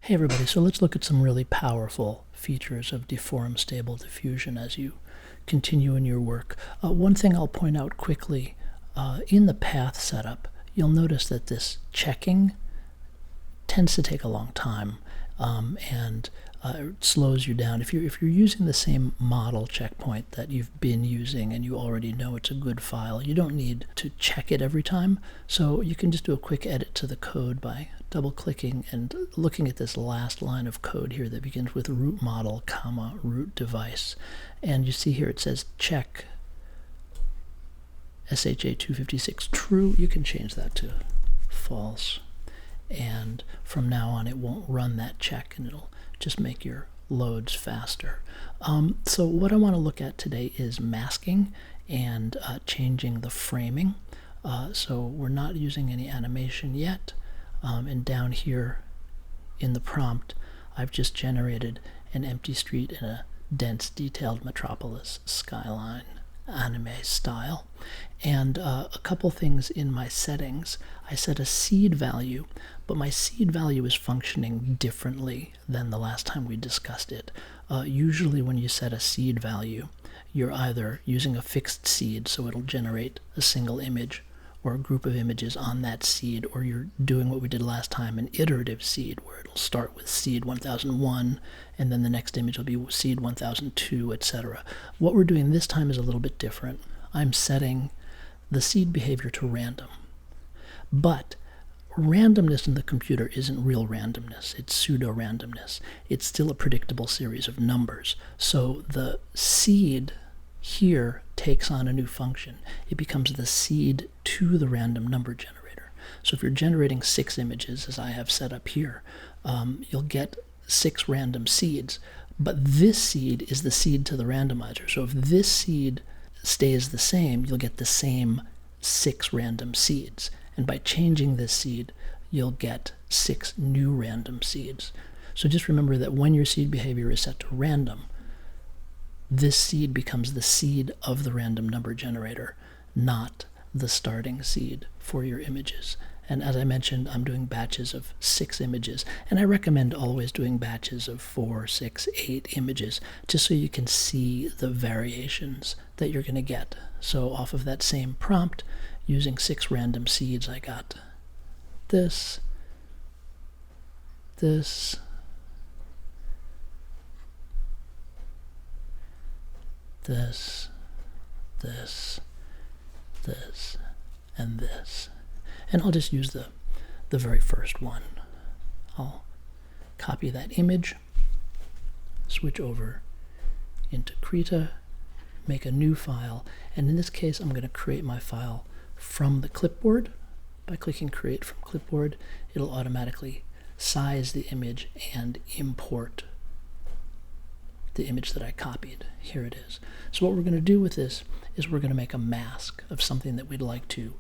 Hey everybody, so let's look at some really powerful features of Deforum Stable Diffusion as you continue in your work. One thing I'll point out quickly, in the path setup, you'll notice that this checking tends to take a long time, and it slows you down. If you're using the same model checkpoint that you've been using and you already know it's a good file, you don't need to check it every time. So you can just do a quick edit to the code by double-clicking and looking at this last line of code here that begins with root model, comma, root device. And you see here it says check SHA-256 true. You can change that to false. And from now on it won't run that check and it'll just make your loads faster. So what I want to look at today is masking and changing the framing. So we're not using any animation yet. And down here in the prompt, I've just generated an empty street in a dense detailed metropolis skyline anime style. And a couple things in my settings. I set a seed value, but my seed value is functioning differently than the last time we discussed it. Usually when you set a seed value, you're either using a fixed seed, so it'll generate a single image or a group of images on that seed, or you're doing what we did last time, an iterative seed, where it'll start with seed 1001, and then the next image will be seed 1002, etc. What we're doing this time is a little bit different. I'm setting the seed behavior to random. But randomness in the computer isn't real randomness, it's pseudo-randomness. It's still a predictable series of numbers. So the seed here takes on a new function. It becomes the seed to the random number generator. So if you're generating 6 images, as I have set up here, you'll get 6 random seeds, but this seed is the seed to the randomizer. So if this seed stays the same, you'll get the same 6 random seeds. And by changing this seed, you'll get 6 new random seeds. So just remember that when your seed behavior is set to random, this seed becomes the seed of the random number generator, not the starting seed for your images. And as I mentioned, I'm doing batches of 6 images, and I recommend always doing batches of 4, 6, 8 images, just so you can see the variations that you're going to get. So off of that same prompt, using 6 random seeds, I got this, this, this, this, this, and this. And I'll just use the very first one. I'll copy that image, switch over into Krita, make a new file, and in this case I'm going to create my file from the clipboard. By clicking Create from Clipboard, it'll automatically size the image and import the image that I copied. Here it is. So what we're going to do with this is we're going to make a mask of something that we'd like to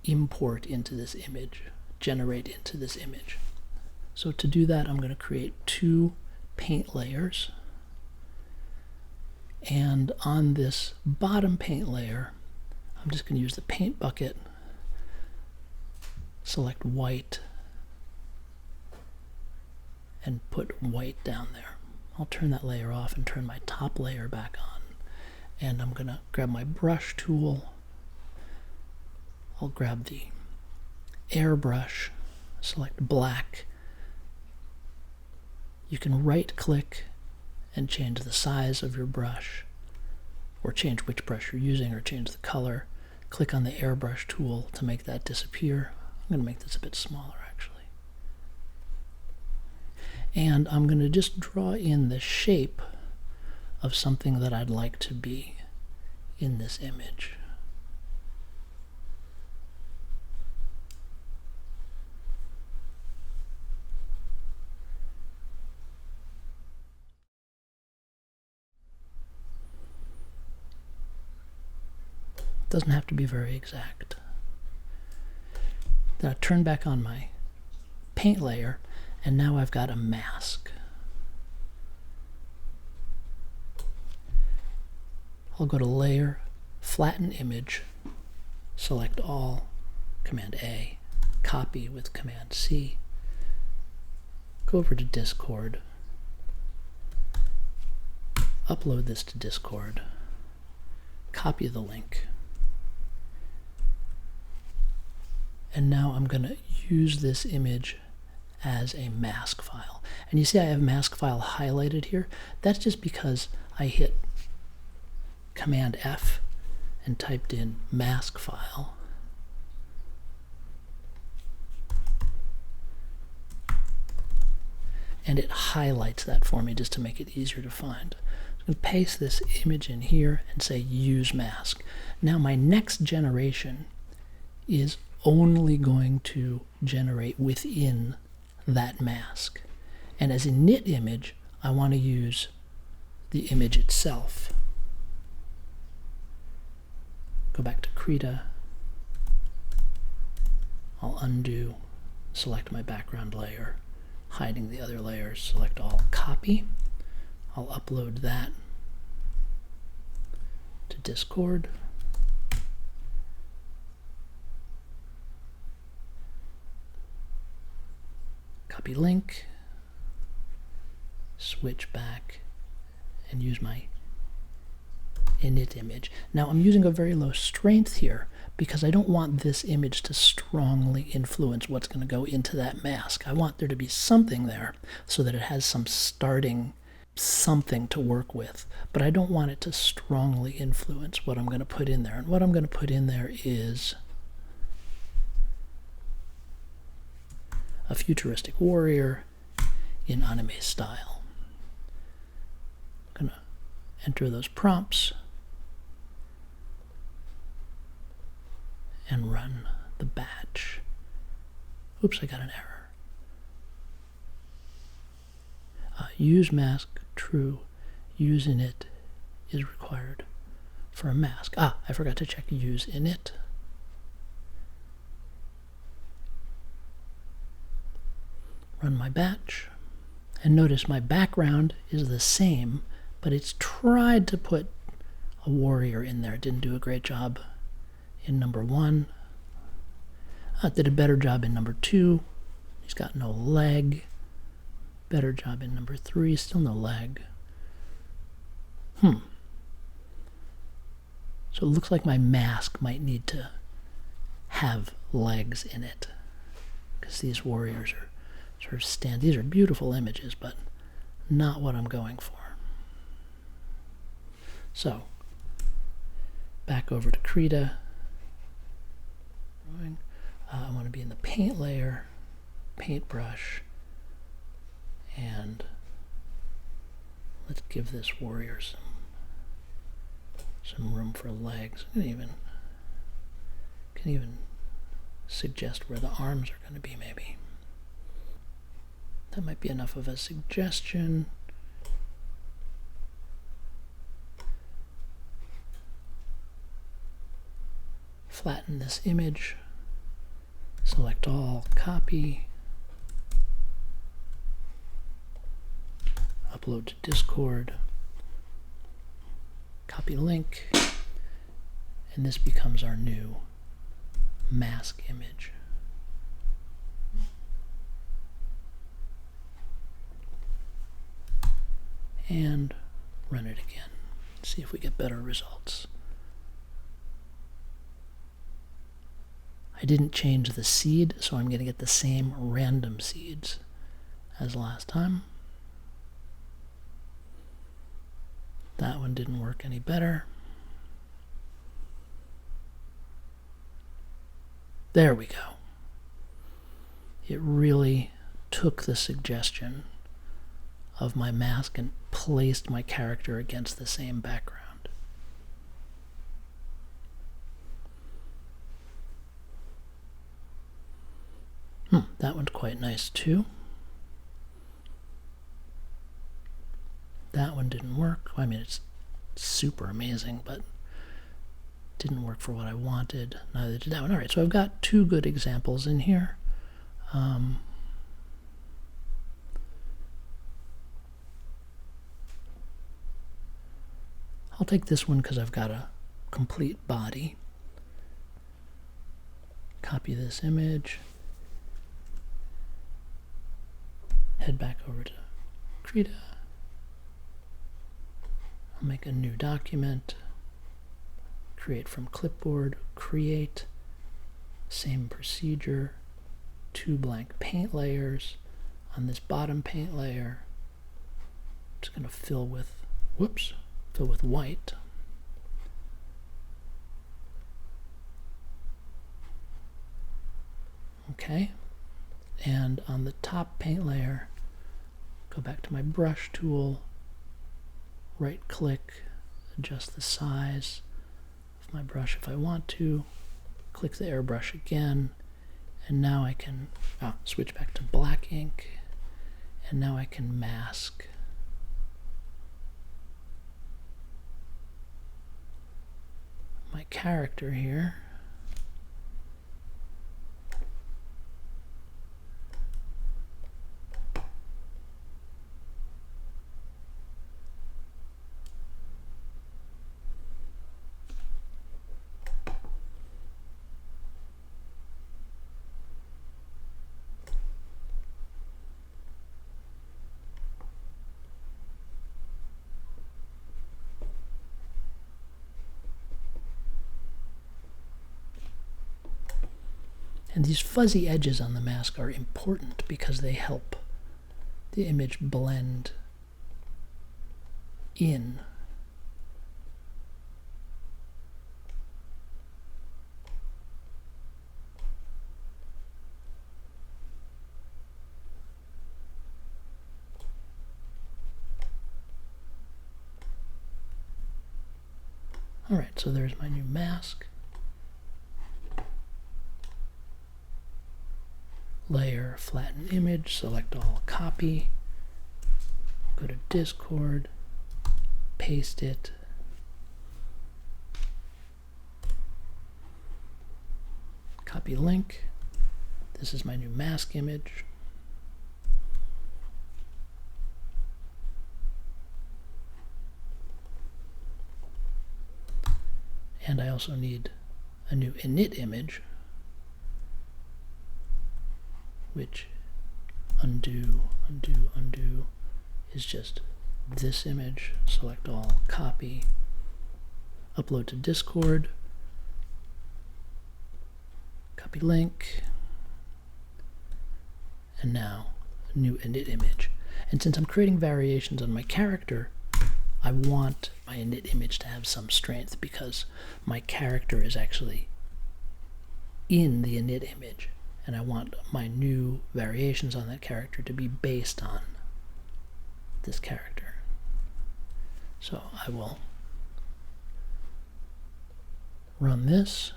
import into this image, generate into this image. So to do that, I'm going to create 2 paint layers. And on this bottom paint layer, I'm just going to use the paint bucket, select white, and put white down there. I'll turn that layer off and turn my top layer back on. And I'm going to grab my brush tool. I'll grab the airbrush, select black. You can right-click and change the size of your brush, or change which brush you're using, or change the color. Click on the airbrush tool to make that disappear. I'm going to make this a bit smaller, actually. And I'm going to just draw in the shape of something that I'd like to be in this image. It doesn't have to be very exact. Then I turn back on my paint layer, and now I've got a mask. I'll go to Layer, Flatten Image, select All, Command A, copy with Command C, go over to Discord, upload this to Discord, copy the link, and now I'm going to use this image as a mask file. And you see I have mask file highlighted here. That's just because I hit Command F and typed in mask file. And it highlights that for me just to make it easier to find. I'm going to paste this image in here and say use mask. Now my next generation is only going to generate within that mask. And as a knit image, I want to use the image itself. Go back to Krita. I'll undo, select my background layer, hiding the other layers, select all, copy. I'll upload that to Discord. Copy link, switch back, and use my init image. Now I'm using a very low strength here because I don't want this image to strongly influence what's going to go into that mask. I want there to be something there so that it has some starting something to work with, but I don't want it to strongly influence what I'm going to put in there. And what I'm going to put in there is a futuristic warrior in anime style. I'm going to enter those prompts and run the batch. Oops, I got an error. Use mask, true. Use init is required for a mask. I forgot to check use init. Run my batch, and notice my background is the same, but it's tried to put a warrior in there. It didn't do a great job in number 1. It did a better job in number 2. He's got no leg. Better job in number 3. Still no leg. So it looks like my mask might need to have legs in it, because these warriors are sort of stand. These are beautiful images, but not what I'm going for. So back over to Krita. I want to be in the paint layer, paintbrush, and let's give this warrior some room for legs. I can even suggest where the arms are going to be, maybe. That might be enough of a suggestion. Flatten this image. Select all, copy. Upload to Discord. Copy link. And this becomes our new mask image. And run it again. See if we get better results. I didn't change the seed, so I'm going to get the same random seeds as last time. That one didn't work any better. There we go. It really took the suggestion of my mask and placed my character against the same background. That one's quite nice too. That one didn't work. I mean, it's super amazing, but didn't work for what I wanted. Neither did that one. All right, so I've got 2 good examples in here. I'll take this one because I've got a complete body. Copy this image. head back over to Krita. I'll make a new document, create from clipboard, create, same procedure, 2 blank paint layers. On this bottom paint layer, I'm just going to fill with white. Okay, and on the top paint layer, go back to my brush tool, right click, adjust the size of my brush if I want to, click the airbrush again, and now I can switch back to black ink, and now I can mask my character here. And these fuzzy edges on the mask are important because they help the image blend in. All right, so there's my new mask. Layer, flatten image, select all, copy, go to Discord, paste it, copy link. This is my new mask image. And I also need a new init image, which undo is just this image. Select all, copy, upload to Discord, copy link, and now a new init image. And since I'm creating variations on my character, I want my init image to have some strength because my character is actually in the init image. And I want my new variations on that character to be based on this character. So I will run this.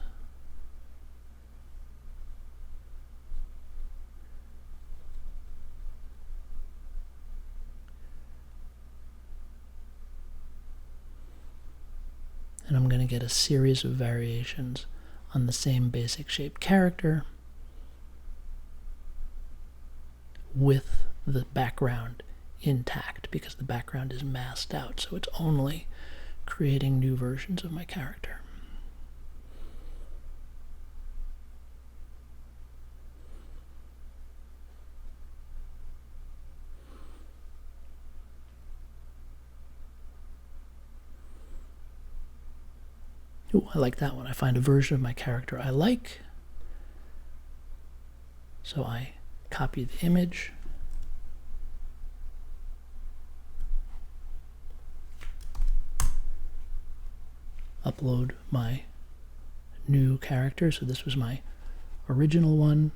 And I'm going to get a series of variations on the same basic shape character, with the background intact because the background is masked out, so it's only creating new versions of my character. Ooh, I like that one. I find a version of my character I like, so I copy the image, upload my new character. So this was my original one.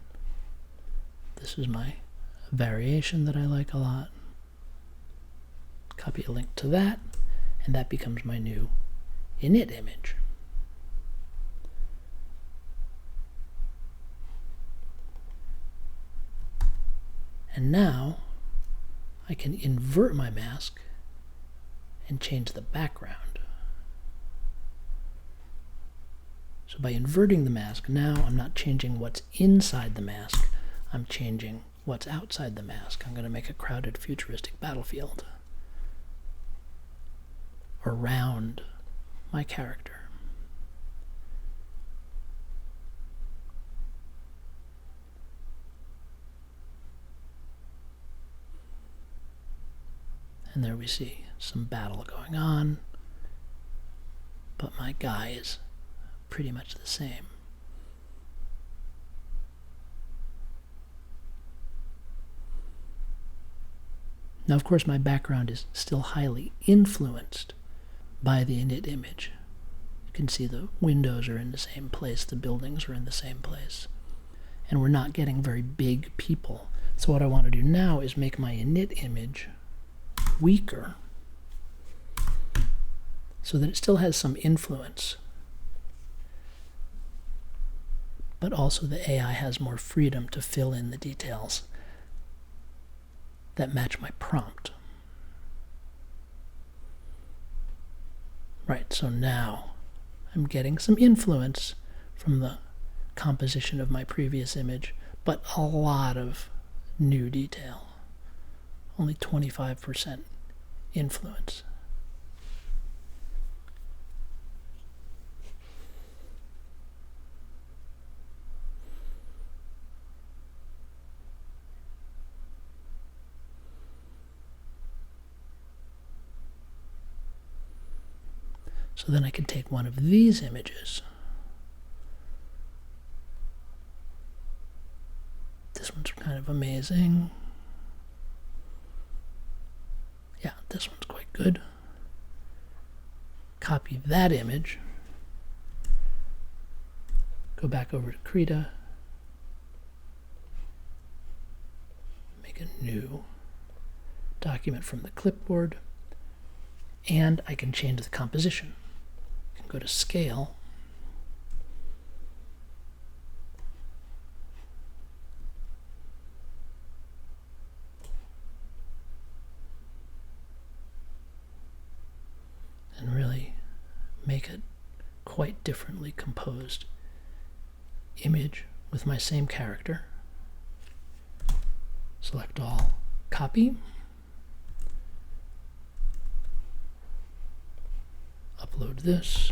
This is my variation that I like a lot. Copy a link to that, and that becomes my new init image. And now I can invert my mask and change the background. So by inverting the mask, now I'm not changing what's inside the mask, I'm changing what's outside the mask. I'm going to make a crowded futuristic battlefield around my character. And there we see some battle going on, but my guy is pretty much the same. Now, of course, my background is still highly influenced by the init image. You can see the windows are in the same place, the buildings are in the same place, and we're not getting very big people. So what I want to do now is make my init image weaker so that it still has some influence, but also the AI has more freedom to fill in the details that match my prompt. Right, so now I'm getting some influence from the composition of my previous image, but a lot of new detail. Only 25% influence. So then I can take one of these images. This one's kind of amazing. Yeah, this one's quite good. Copy that image. Go back over to Krita. Make a new document from the clipboard. And I can change the composition. I can go to Scale. And really make a quite differently composed image with my same character. Select all, copy. Upload this.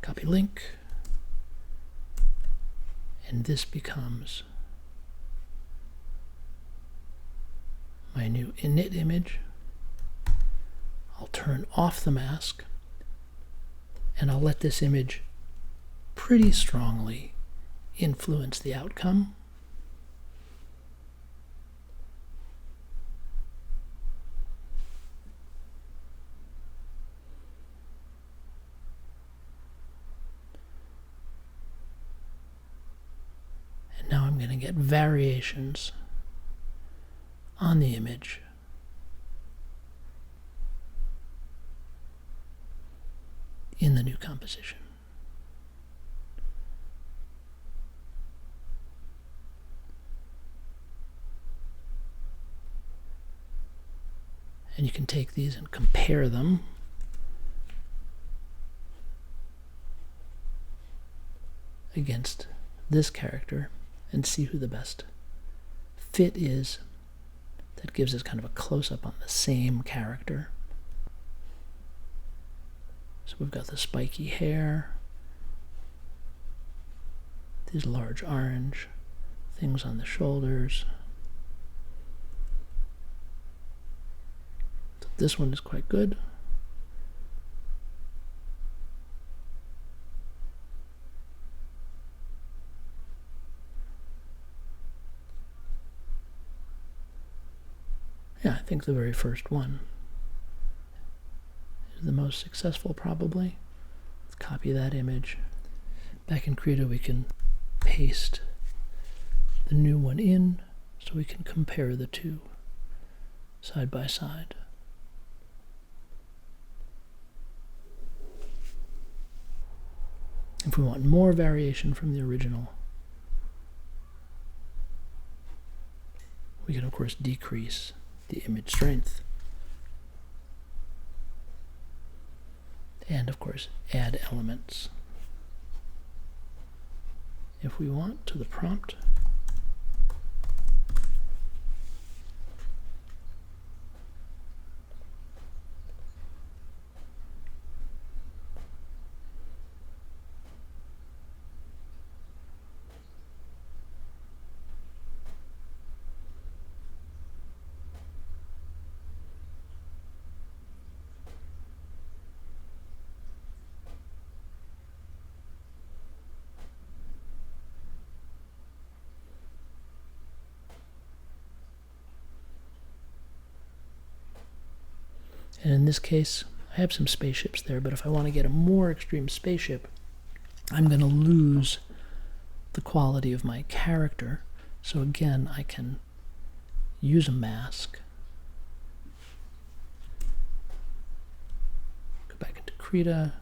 Copy link. And this becomes my new init image. I'll turn off the mask and I'll let this image pretty strongly influence the outcome. And now I'm going to get variations on the image in the new composition. And you can take these and compare them. Against this character and see who the best fit is. That gives us kind of a close-up on the same character. So we've got the spiky hair, these large orange things on the shoulders. So this one is quite good. Yeah, I think the very first one is the most successful, probably. Let's copy that image. Back in Krita, we can paste the new one in so we can compare the two side by side. If we want more variation from the original, we can, of course, decrease the image strength. And, of course, add elements if we want to the prompt. And in this case, I have some spaceships there, but if I want to get a more extreme spaceship, I'm going to lose the quality of my character. So again, I can use a mask. Go back into Krita,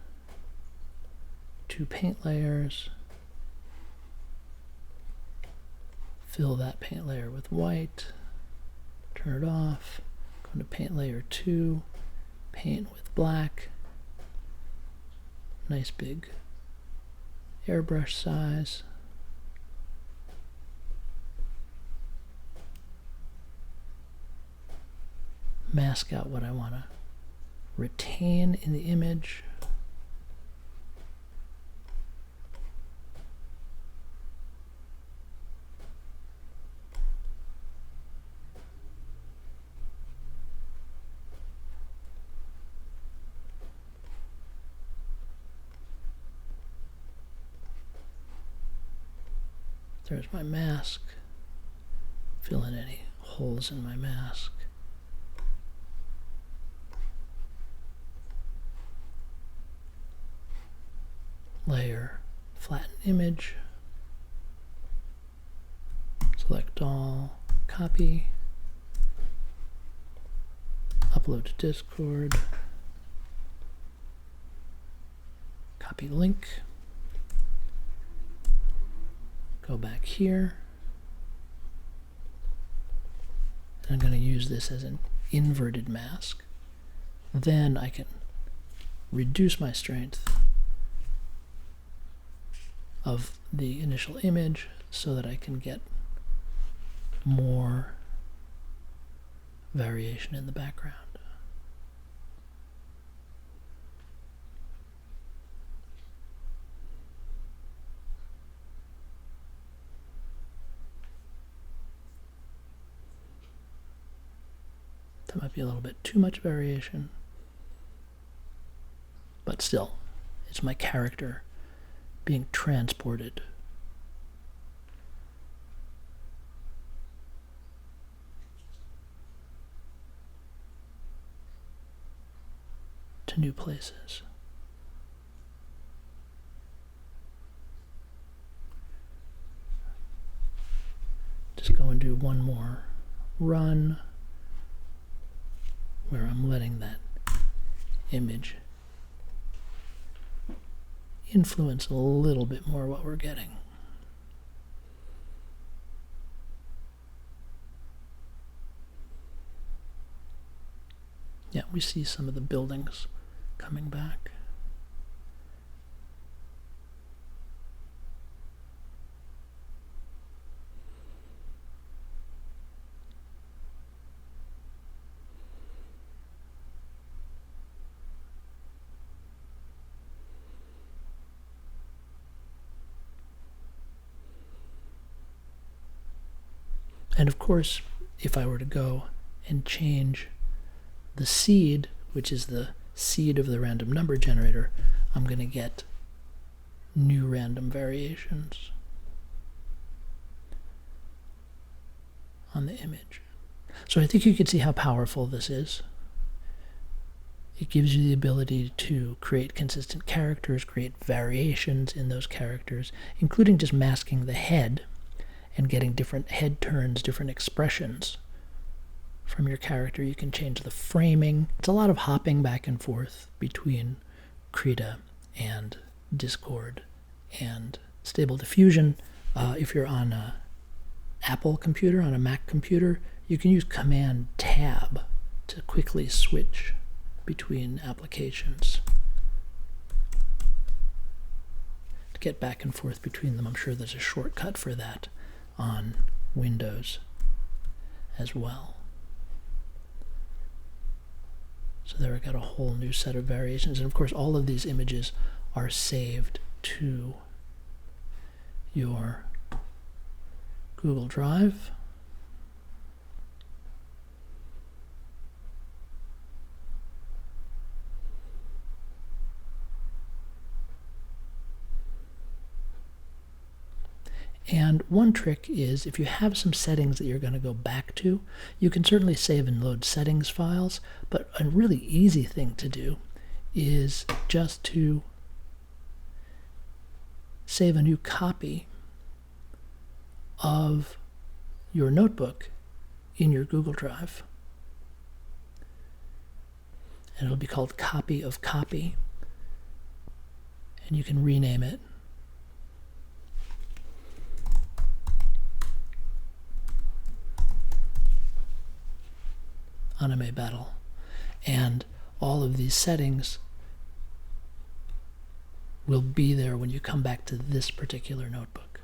2 paint layers, fill that paint layer with white, turn it off, go into paint layer 2, paint with black, nice big airbrush size. Mask out what I want to retain in the image. There's my mask. Fill in any holes in my mask. Layer, flatten image. Select all, copy. Upload to Discord. Copy link. Go back here. And I'm going to use this as an inverted mask. Then I can reduce my strength of the initial image so that I can get more variation in the background. That might be a little bit too much variation, but still, it's my character being transported. To new places. Just go and do one more run where I'm letting that image influence a little bit more what we're getting. Yeah, we see some of the buildings coming back. And of course, if I were to go and change the seed, which is the seed of the random number generator, I'm going to get new random variations on the image. So I think you can see how powerful this is. It gives you the ability to create consistent characters, create variations in those characters, including just masking the head and getting different head turns, different expressions from your character. You can change the framing. It's a lot of hopping back and forth between Krita and Discord and Stable Diffusion. If you're on an Apple computer, on a Mac computer, you can use Command Tab to quickly switch between applications. To get back and forth between them, I'm sure there's a shortcut for that on Windows as well. So there I got a whole new set of variations, and of course all of these images are saved to your Google Drive. And one trick trick is if you have some settings that you're going to go back to, you can certainly save and load settings files, but a really easy thing to do is just to save a new copy of your notebook in your Google Drive. And it'll be called copy of copy. And you can rename it. Anime Battle. And all of these settings will be there when you come back to this particular notebook.